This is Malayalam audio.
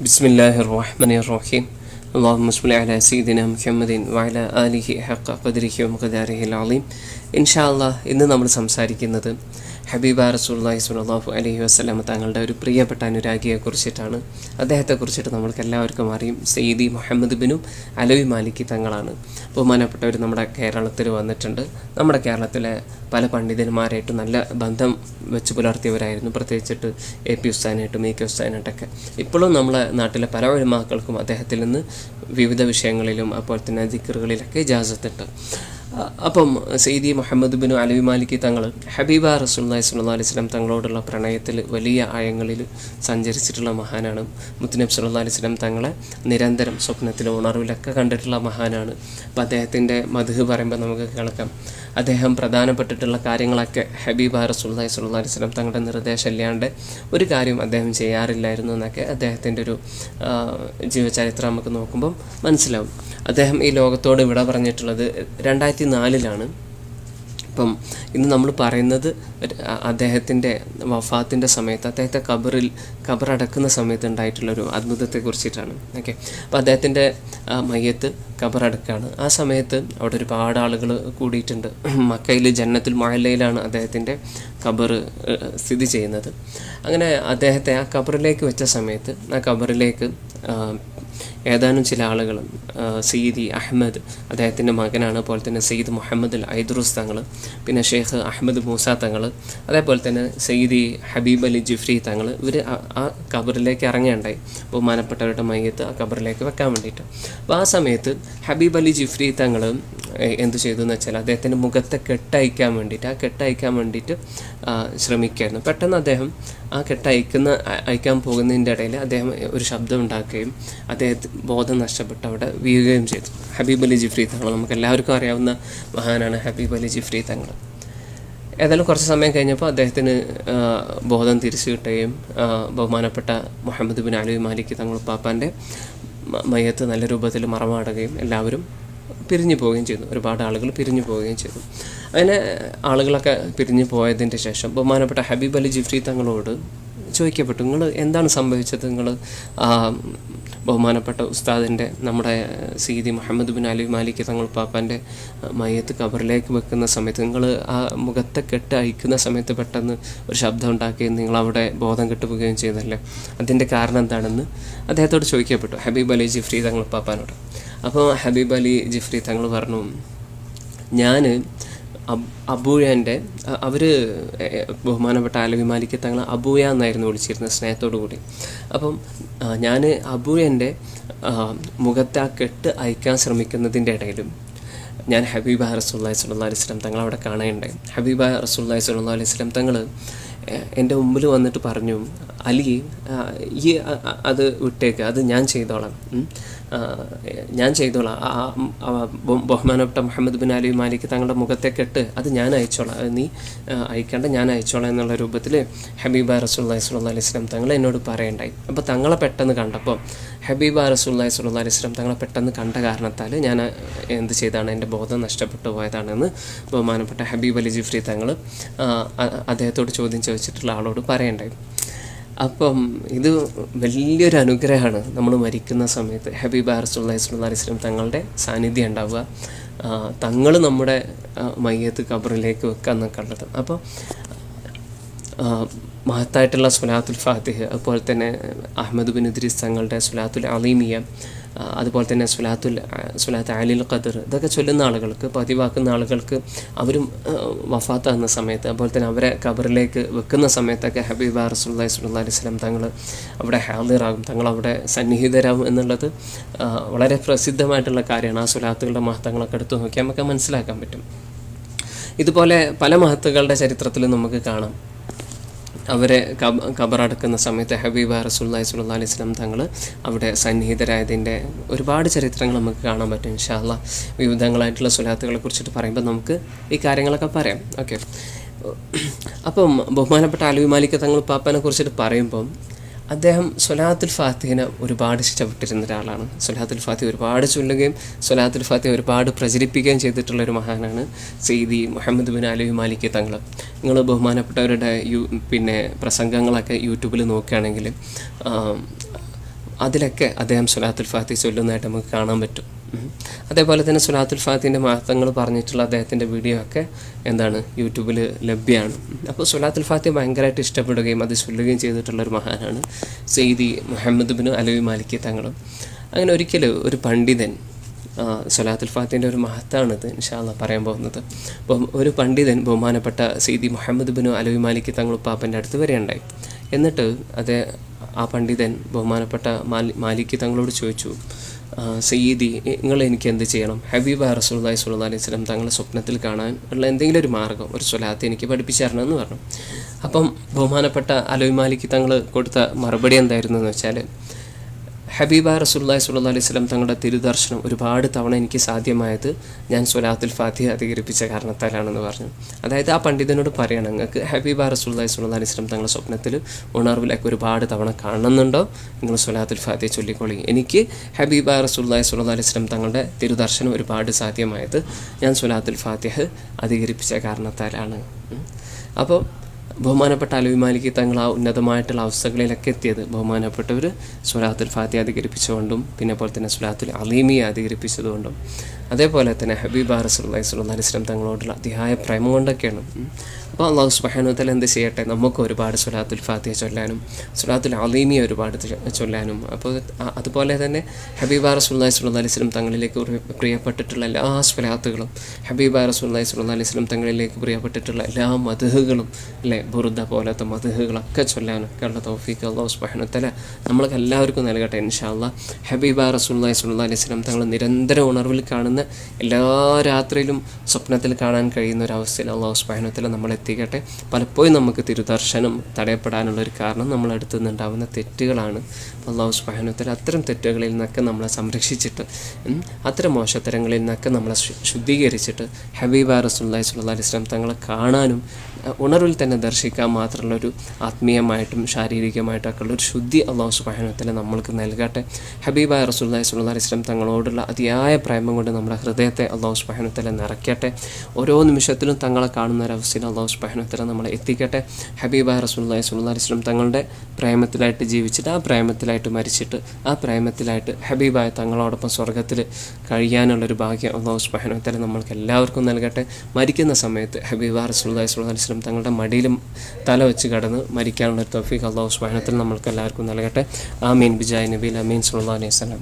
بسم الله الرحمن الرحيم اللهم صل على سيدنا محمد وعلى آله حق قدره ومقداره العظيم إن شاء الله ഇന്ന് നമ്മൾ സംസാരിക്കുന്നത് ഹബീബ റസൂലുള്ളാഹി സ്വല്ലല്ലാഹു അലൈഹി വസല്ലം തങ്ങളുടെ ഒരു പ്രിയപ്പെട്ട അനുരാഗിയെക്കുറിച്ചിട്ടാണ്. അദ്ദേഹത്തെക്കുറിച്ചിട്ട് നമ്മൾക്ക് എല്ലാവർക്കും അറിയും. സയ്യിദി മുഹമ്മദ് ബിനു അലവി മാലിക്കി തങ്ങളാണ്. ബഹുമാനപ്പെട്ടവർ നമ്മുടെ കേരളത്തിൽ വന്നിട്ടുണ്ട്. നമ്മുടെ കേരളത്തിലെ പല പണ്ഡിതന്മാരായിട്ടും നല്ല ബന്ധം വെച്ച് പുലർത്തിയവരായിരുന്നു. പ്രത്യേകിച്ചിട്ട് AP ഉസ്താനായിട്ടും AK ഉസ്താനായിട്ടൊക്കെ. ഇപ്പോഴും നമ്മളെ നാട്ടിലെ പല ഉലമാക്കൾക്കും അദ്ദേഹത്തിൽ നിന്ന് വിവിധ വിഷയങ്ങളിലും അതുപോലെ തന്നെ ദിക്റുകളിലൊക്കെ ഇജാസത്തുണ്ട്. അപ്പം സയ്യിദി മുഹമ്മദ് ബിനു അലവി മാലിക്കി തങ്ങൾ ഹബീബ റസൂലുള്ളാഹി സ്വല്ലല്ലാഹു അലൈഹി വസല്ലം തങ്ങളോടുള്ള പ്രണയത്തിൽ വലിയ ആഴങ്ങളിൽ സഞ്ചരിച്ചിട്ടുള്ള മഹാനാണ്. മുത്തുനബി സ്വല്ലല്ലാഹു അലൈഹി വസല്ലം തങ്ങളെ നിരന്തരം സ്വപ്നത്തിലും ഉണർവിലൊക്കെ കണ്ടിട്ടുള്ള മഹാനാണ്. അപ്പോൾ അദ്ദേഹത്തിൻ്റെ മദ്ഹ് പറയുമ്പോൾ നമുക്ക് കേൾക്കാം. അദ്ദേഹം പ്രധാനപ്പെട്ടിട്ടുള്ള കാര്യങ്ങളൊക്കെ ഹബീബ റസൂലുള്ളാഹി സ്വല്ലല്ലാഹു അലൈഹി വസല്ലം തങ്ങളുടെ നിർദ്ദേശമില്ലാണ്ട് ഒരു കാര്യം അദ്ദേഹം ചെയ്യാറില്ലായിരുന്നു എന്നൊക്കെ അദ്ദേഹത്തിൻ്റെ ഒരു ജീവചരിത്രം നമുക്ക് നോക്കുമ്പം മനസ്സിലാവും. അദ്ദേഹം ഈ ലോകത്തോട് വിട പറഞ്ഞിട്ടുള്ളത് 2004 ഇപ്പം ഇന്ന് നമ്മൾ പറയുന്നത് അദ്ദേഹത്തിൻ്റെ വഫാത്തിൻ്റെ സമയത്ത് അദ്ദേഹത്തെ ഖബറടക്കുന്ന സമയത്ത് ഉണ്ടായിട്ടുള്ളൊരു അത്ഭുതത്തെക്കുറിച്ചിട്ടാണ്. ഓക്കെ, അപ്പോൾ അദ്ദേഹത്തിൻ്റെ മയ്യത്ത് ഖബറടക്കാണ്. ആ സമയത്ത് അവിടെ ഒരുപാട് ആളുകൾ കൂടിയിട്ടുണ്ട്. മക്കയിൽ ജന്നത്തുൽ മുഅല്ലയിലാണ് അദ്ദേഹത്തിൻ്റെ ഖബർ സ്ഥിതി ചെയ്യുന്നത്. അങ്ങനെ അദ്ദേഹത്തെ ആ ഖബറിലേക്ക് വെച്ച സമയത്ത് ആ ഖബറിലേക്ക് ഏതാനും ചില ആളുകൾ, സയ്യിദി അഹമ്മദ് അദ്ദേഹത്തിൻ്റെ മകനാണ്, അതുപോലെ തന്നെ സയ്യിദ് മുഹമ്മദ് അൽ ഐദ്രൂസ് തങ്ങൾ, പിന്നെ ഷെയ്ഖ് അഹമ്മദ് മൂസ തങ്ങൾ, അതേപോലെ തന്നെ സയ്യിദി ഹബീബ് അലി ജിഫ്രി തങ്ങൾ, ഇവർ ആ ഖബറിലേക്ക് ഇറങ്ങുകയുണ്ടായി ബഹുമാനപ്പെട്ടവരുടെ മയ്യത്ത് ആ ഖബറിലേക്ക് വെക്കാൻ വേണ്ടിയിട്ട്. അപ്പോൾ ആ സമയത്ത് ഹബീബ് അലി ജിഫ്രി തങ്ങൾ എന്ത് ചെയ്തു എന്ന് വെച്ചാൽ അദ്ദേഹത്തിൻ്റെ മുഖത്തെ കെട്ടയക്കാൻ വേണ്ടിയിട്ട് ശ്രമിക്കുകയായിരുന്നു. പെട്ടെന്ന് അദ്ദേഹം ആ അയക്കാൻ പോകുന്നതിൻ്റെ ഇടയിൽ അദ്ദേഹം ഒരു ശബ്ദം ഉണ്ടാക്കുകയും അദ്ദേഹത്തിന് ബോധം നഷ്ടപ്പെട്ട് അവിടെ വീഴുകയും ചെയ്തു. ഹബീബ് അലി ജിഫ്രി തങ്ങൾ, നമുക്ക് എല്ലാവർക്കും അറിയാവുന്ന മഹാനാണ് ഹബീബ് അലി ജിഫ്രി തങ്ങൾ. ഏതായാലും കുറച്ച് സമയം കഴിഞ്ഞപ്പോൾ അദ്ദേഹത്തിന് ബോധം തിരിച്ചു കിട്ടുകയും ബഹുമാനപ്പെട്ട മുഹമ്മദ് ബിൻ അലവി മാലിക്കി തങ്ങൾ പാപ്പാൻ്റെ മയ്യത്ത് നല്ല രൂപത്തിൽ മറമാടുകയും എല്ലാവരും പിരിഞ്ഞു പോവുകയും ചെയ്തു. ഒരുപാട് ആളുകൾ പിരിഞ്ഞു പോവുകയും ചെയ്തു. അങ്ങനെ ആളുകളൊക്കെ പിരിഞ്ഞു പോയതിൻ്റെ ശേഷം ബഹുമാനപ്പെട്ട ഹബീബ് അലി ജിഫ്രി തങ്ങളോട് ചോദിക്കപ്പെട്ടു, നിങ്ങൾ എന്താണ് സംഭവിച്ചത്? നിങ്ങൾ ബഹുമാനപ്പെട്ട ഉസ്താദിൻ്റെ നമ്മുടെ സയ്യിദി മുഹമ്മദ് ബിൻ അലവി മാലിക്കി തങ്ങൾ പാപ്പാൻ്റെ മയ്യത്ത് ഖബറിലേക്ക് വെക്കുന്ന സമയത്ത് നിങ്ങൾ ആ മുഖത്തെ കെട്ട് അയക്കുന്ന സമയത്ത് പെട്ടെന്ന് ഒരു ശബ്ദം ഉണ്ടാക്കുകയും നിങ്ങളവിടെ ബോധം കെട്ടുപോവുകയും ചെയ്തല്ലേ, അതിൻ്റെ കാരണം എന്താണെന്ന് അദ്ദേഹത്തോട് ചോദിക്കപ്പെട്ടു, ഹബീബ് അലി ജിഫ്രി തങ്ങൾ പാപ്പാനോട്. അപ്പോൾ ഹബീബ് അലി ജിഫ്രി തങ്ങൾ പറഞ്ഞു, ഞാൻ അബൂയാൻ്റെ അവർ ബഹുമാനപ്പെട്ട അലവി മാലിക്കി തങ്ങൾ അബൂയ എന്നായിരുന്നു വിളിച്ചിരുന്നത് സ്നേഹത്തോടു കൂടി. അപ്പം ഞാൻ അബൂയൻ്റെ മുഖത്തെ ആ കെട്ട് അയക്കാൻ ശ്രമിക്കുന്നതിൻ്റെ ഇടയിലും ഞാൻ ഹബീബ റസൂലുള്ളാഹി സ്വല്ലല്ലാഹു അലൈഹി വസല്ലം തങ്ങൾ അവിടെ കാണുകയുണ്ടായി. ഹബീബ റസൂലുള്ളാഹി സ്വല്ലല്ലാഹു അലൈഹി വസല്ലം തങ്ങൾ എൻ്റെ മുമ്പിൽ വന്നിട്ട് പറഞ്ഞു, അലി ഈ അത് വിട്ടേക്ക്, അത് ഞാൻ ചെയ്തോളാം. ബഹുമാനപ്പെട്ട മുഹമ്മദ് ബിൻ അലവി മാലിക്കി തങ്ങളുടെ മുഖത്തെ കെട്ട് അത് ഞാൻ അയച്ചോളാം, നീ അയക്കേണ്ട, ഞാൻ അയച്ചോളാം എന്നുള്ള രൂപത്തിൽ ഹബീബ റസൂലുള്ളാഹി സ്വല്ലല്ലാഹു അലൈഹി വസല്ലം തങ്ങൾ എന്നോട് പറയണ്ടായി. അപ്പോൾ തങ്ങളെ പെട്ടെന്ന് കണ്ടപ്പോൾ ഹബീബ റസൂലുള്ളാഹി സ്വല്ലല്ലാഹു അലൈഹി വസല്ലം തങ്ങളെ പെട്ടെന്ന് കണ്ട കാരണത്താൽ ഞാൻ എന്ത് ചെയ്താണ്, എൻ്റെ ബോധം നഷ്ടപ്പെട്ടു പോയതാണെന്ന് ബഹുമാനപ്പെട്ട ഹബീബ് അലി ജിഫ്രി തങ്ങൾ അദ്ദേഹത്തോട് ചോദ്യം ചോദിച്ചിട്ടുള്ള ആളോട് പറയണ്ടായി. അപ്പം ഇത് വലിയൊരു അനുഗ്രഹമാണ്. നമ്മൾ മരിക്കുന്ന സമയത്ത് ഹബീബ റസൂലുള്ളാഹി സ്വല്ലല്ലാഹു അലൈഹി വസല്ലം തങ്ങളുടെ സാന്നിധ്യം ഉണ്ടാവുക, തങ്ങൾ നമ്മുടെ മയ്യത്ത് ഖബറിലേക്ക് വെക്കുക എന്നൊക്കെ ഉള്ളത്. അപ്പോൾ മഹത്തായിട്ടുള്ള സ്വലാത്തുൽ ഫാത്തിഹ്, അതുപോലെ തന്നെ അഹമ്മദ് ബിൻ ഇദ്രീസ് തങ്ങളുടെ സ്വലാത്തുൽ അലീമിയ, അതുപോലെ തന്നെ സ്വലാത്ത് അലിൽ ഖദർ, ഇതൊക്കെ ചൊല്ലുന്ന ആളുകൾക്ക്, പതിവാക്കുന്ന ആളുകൾക്ക് അവരും വഫാത്താകുന്ന സമയത്ത്, അതുപോലെ തന്നെ അവരെ ഖബറിലേക്ക് വെക്കുന്ന സമയത്തൊക്കെ ഹബീബ റസൂലുള്ളാഹി സ്വല്ലല്ലാഹു അലൈഹി വസല്ലം തങ്ങൾ അവിടെ ഹാദിറാകും, തങ്ങൾ അവിടെ സന്നിഹിതരാകും എന്നുള്ളത് വളരെ പ്രസിദ്ധമായിട്ടുള്ള കാര്യമാണ്. ആ സ്വലാത്തുകളുടെ മഹത്വങ്ങളൊക്കെ എടുത്ത് നോക്കിയാൽ നമുക്ക് മനസ്സിലാക്കാൻ പറ്റും. ഇതുപോലെ പല മഹത്തുക്കളുടെ ചരിത്രത്തിലും നമുക്ക് കാണാം. അവരെ ഖബറടക്കുന്ന സമയത്ത് ഹബീബ റസൂലുള്ളാഹി സ്വല്ലല്ലാഹു അലൈഹി വസല്ലം തങ്ങൾ അവിടെ സന്നിഹിതരായതിൻ്റെ ഒരുപാട് ചരിത്രങ്ങൾ നമുക്ക് കാണാൻ പറ്റും. ഇൻഷാ അല്ലാഹ് വിവിധങ്ങളായിട്ടുള്ള സ്വലാത്തുകളെ കുറിച്ചിട്ട് പറയുമ്പോൾ നമുക്ക് ഈ കാര്യങ്ങളൊക്കെ പറയാം. ഓക്കെ, അപ്പം ബഹുമാനപ്പെട്ട അലവി മാലിക്കി തങ്ങൾ പാപ്പാനെ കുറിച്ചിട്ട് പറയുമ്പം അദ്ദേഹം സ്വലാത്തുൽ ഫാത്തിഹിനെ ഒരുപാട് ഇഷ്ടപ്പെട്ടിരുന്ന ഒരാളാണ്. സ്വലാത്തുൽ ഫാത്തിഹ ഒരുപാട് ചൊല്ലുകയും സ്വലാത്തുൽ ഫാത്തിഹ ഒരുപാട് പ്രചരിപ്പിക്കുകയും ചെയ്തിട്ടുള്ളൊരു മഹാനാണ് സയ്യിദി മുഹമ്മദ് ബിൻ അലവി മാലിക്കി തങ്ങൾ. നിങ്ങൾ ബഹുമാനപ്പെട്ടവരുടെ പ്രസംഗങ്ങളൊക്കെ യൂട്യൂബിൽ നോക്കുകയാണെങ്കിൽ അതിലൊക്കെ അദ്ദേഹം സ്വലാത്തുൽ ഫാത്തിഹ ചൊല്ലുന്നതായിട്ട് നമുക്ക് കാണാൻ പറ്റും. അതേപോലെ തന്നെ സ്വലാത്തുൽ ഫാത്തിഹിൻ്റെ മഹത്വങ്ങൾ പറഞ്ഞിട്ടുള്ള അദ്ദേഹത്തിൻ്റെ വീഡിയോ ഒക്കെ യൂട്യൂബിൽ ലഭ്യമാണ്. അപ്പോൾ സ്വലാത്തുൽ ഫാത്തിഹ ഭയങ്കരമായിട്ട് ഇഷ്ടപ്പെടുകയും അത് ചൊല്ലുകയും ചെയ്തിട്ടുള്ളൊരു മഹാനാണ് സയ്യിദി മുഹമ്മദ് ബിൻ അലവി മാലിക്കി തങ്ങളും. അങ്ങനെ ഒരിക്കൽ ഒരു പണ്ഡിതൻ, സ്വലാത്തുൽ ഫാത്തിഹിൻ്റെ ഒരു മഹത്താണിത് ഇൻഷാ അല്ലാഹ് പറയാൻ പോകുന്നത്. അപ്പം ഒരു പണ്ഡിതൻ ബഹുമാനപ്പെട്ട സയ്യിദി മുഹമ്മദ് ബിൻ അലവി മാലിക്കി തങ്ങൾ ഉപ്പാപ്പൻ്റെ അടുത്ത് വരെയുണ്ടായി. എന്നിട്ട് ആ പണ്ഡിതൻ ബഹുമാനപ്പെട്ട മാലിക്കി തങ്ങളോട് ചോദിച്ചു, സയ്യിദി, നിങ്ങൾ എനിക്ക് എന്ത് ചെയ്യണം? ഹബീബ റസൂലുള്ളാഹി സ്വല്ലല്ലാഹി അലൈഹി വസല്ലം തങ്ങളെ സ്വപ്നത്തിൽ കാണാൻ ഉള്ള എന്തെങ്കിലും ഒരു മാർഗ്ഗം, ഒരു സ്വലാത്ത് എനിക്ക് പഠിപ്പിച്ചു തരണമെന്ന് പറഞ്ഞു. അപ്പം ബഹുമാനപ്പെട്ട അലവി മാലിക്കി തങ്ങൾ കൊടുത്ത മറുപടി എന്തായിരുന്നു എന്ന് വെച്ചാൽ, ഹബീബ റസൂലുള്ളാഹി സ്വല്ലല്ലാഹി അലൈഹി വസല്ലം തങ്ങളുടെ തിരുദർശനം ഒരുപാട് തവണ എനിക്ക് സാധ്യമായത് ഞാൻ സ്വലാത്തുൽ ഫാത്തിഹ അധികരിപ്പിച്ച കാരണത്താലാണെന്ന് പറഞ്ഞു. അതായത് ആ പണ്ഡിതനോട് പറയണം, നിങ്ങൾക്ക് ഹബീബ റസൂലുള്ളാഹി സ്വല്ലല്ലാഹി അലൈഹി വസല്ലം തങ്ങളുടെ സ്വപ്നത്തിൽ ഉണർവിലൊക്കെ ഒരുപാട് തവണ കാണുന്നുണ്ടോ, നിങ്ങൾ സ്വലാത്തുൽ ഫാത്തിഹ ചൊല്ലിക്കൊള്ളി. എനിക്ക് ഹബീബ റസൂലുള്ളാഹി സ്വല്ലല്ലാഹി അലൈഹി വസല്ലം തങ്ങളുടെ തിരുദർശനം ഒരുപാട് സാധ്യമായത് ഞാൻ സ്വലാത്തുൽ ഫാത്തിഹ അധികരിപ്പിച്ച കാരണത്താലാണ്. അപ്പോൾ ബഹുമാനപ്പെട്ട അലവി മാലിക്കി തങ്ങൾ ആ ഉന്നതമായിട്ടുള്ള അവസ്ഥകളിലൊക്കെ എത്തിയത് ബഹുമാനപ്പെട്ടവർ സ്വലാത്തുൽ ഫാത്തിഹ അധികരിപ്പിച്ചുകൊണ്ടും പിന്നെ പോലെ തന്നെ സ്വലാത്തുൽ അലീമിയെ അധികരിപ്പിച്ചതുകൊണ്ടും അതേപോലെ തന്നെ ഹബീബ റസൂലുള്ളാഹി സ്വല്ലല്ലാഹി അലൈഹി വസല്ലം തങ്ങളോടുള്ള അതിയായ പ്രേമം കൊണ്ടൊക്കെയാണ്. അപ്പോൾ അല്ലാഹു സുബ്ഹാനഹു വ തആല എന്ത് ചെയ്യട്ടെ, നമുക്ക് ഒരുപാട് സ്വലാത്തുൽ ഫാത്തിഹ ചൊല്ലാനും സ്വലാത്തുൽ അലീമിയെ ഒരുപാട് ചൊല്ലാനും, അപ്പോൾ അതുപോലെ തന്നെ ഹബീബ റസൂലുള്ളാഹി സ്വല്ലല്ലാഹി അലൈഹി വസല്ലം തങ്ങളിലേക്ക് പ്രിയപ്പെട്ടിട്ടുള്ള എല്ലാ സ്വലാത്തുകളും, ഹബീബ റസൂലുള്ളാഹി സ്വല്ലല്ലാഹി അലൈഹി വസല്ലം തങ്ങളിലേക്ക് പ്രിയപ്പെട്ടിട്ടുള്ള എല്ലാ മദ്ഹുകളും, അല്ലേ, ബുർദ പോലത്തെ മദ്ഹുകളൊക്കെ ചൊല്ലാനൊക്കെ ഉള്ള തൗഫീഖ് അല്ലാഹു സുബ്ഹാനഹു വ തആല നമ്മൾക്ക് എല്ലാവർക്കും നൽകട്ടെ ഇൻഷാ അല്ലാഹ്. ഹബീബ റസൂലുള്ളാഹി സ്വല്ലല്ലാഹി അലൈഹി വസല്ലം തങ്ങൾ നിരന്തരം ഉണർവിൽ കാണുന്ന, എല്ലാ രാത്രിയിലും സ്വപ്നത്തിൽ കാണാൻ കഴിയുന്ന ഒരു അവസ്ഥയിൽ അല്ലാഹു സുബ്ഹാനഹു വ തആല നമ്മളെ എത്തിക്കട്ടെ. പലപ്പോഴും നമുക്ക് തിരുദർശനം തടയപ്പെടാനുള്ളൊരു കാരണം നമ്മളടുത്തു നിന്നുണ്ടാകുന്ന തെറ്റുകളാണ്. അല്ലാഹു സുബ്ഹാനഹു വ തആല അത്തരം തെറ്റുകളിൽ നിന്നൊക്കെ നമ്മളെ സംരക്ഷിച്ചിട്ട്, അത്തരം മോശത്തരങ്ങളിൽ നിന്നൊക്കെ നമ്മളെ ശുദ്ധീകരിച്ചിട്ട് ഹബീബ റസൂലുള്ളാഹി സ്വല്ലല്ലാഹി അലൈഹി വസല്ലം തങ്ങളെ കാണാനും ഉണർവിൽ തന്നെ ദർശിക്കാൻ മാത്രമുള്ളൊരു ആത്മീയമായിട്ടും ശാരീരികമായിട്ടൊക്കെ ഉള്ളൊരു ശുദ്ധി അല്ലാഹു സുബ്ഹാനഹു വ തആല നമ്മൾക്ക് നൽകട്ടെ. ഹബീബ റസൂലുള്ളാഹി സ്വല്ലല്ലാഹി അലൈഹി വസല്ലം തങ്ങളോടുള്ള അതിയായ പ്രേമം കൊണ്ട് നമ്മുടെ ഹൃദയത്തെ അല്ലാഹു സുബ്ഹാനഹു വ തആല നിറയ്ക്കട്ടെ. ഓരോ നിമിഷത്തിലും തങ്ങളെ കാണുന്ന ഒരവസ്ഥയിൽ അല്ലാഹു സുബ്ഹാനഹു വ തആല നമ്മളെ എത്തിക്കട്ടെ. ഹബീബ റസൂലുള്ളാഹി സ്വല്ലല്ലാഹി അലൈഹി വസല്ലം തങ്ങളുടെ പ്രേമത്തിലായിട്ട് ജീവിച്ചിട്ട്, ആ പ്രേമത്തിലായിട്ട് മരിച്ചിട്ട്, ആ പ്രേമത്തിലായിട്ട് ഹബീബായ തങ്ങളോടൊപ്പം സ്വർഗ്ഗത്തിൽ കഴിയാനുള്ളൊരു ഭാഗ്യം അല്ലാഹു സുബ്ഹാനഹു വ തആല നമ്മൾക്ക് എല്ലാവർക്കും നൽകട്ടെ. മരിക്കുന്ന സമയത്ത് ഹബീബ റസൂലുള്ളാഹി സ്വല്ലല്ലാഹി അലൈഹി വസല്ലം തങ്ങളുടെ മടിയിലും തല വെച്ച് കടന്ന് മരിക്കാനുള്ള തൗഫീഖ് അല്ലാഹു സുബ്ഹാനഹു വ തആല നമ്മൾക്ക് എല്ലാവർക്കും നൽകട്ടെ. ആമീൻ ബിജായി നബിയിൽ അമീൻ സ്വല്ലല്ലാഹു അലൈഹി വസല്ലം.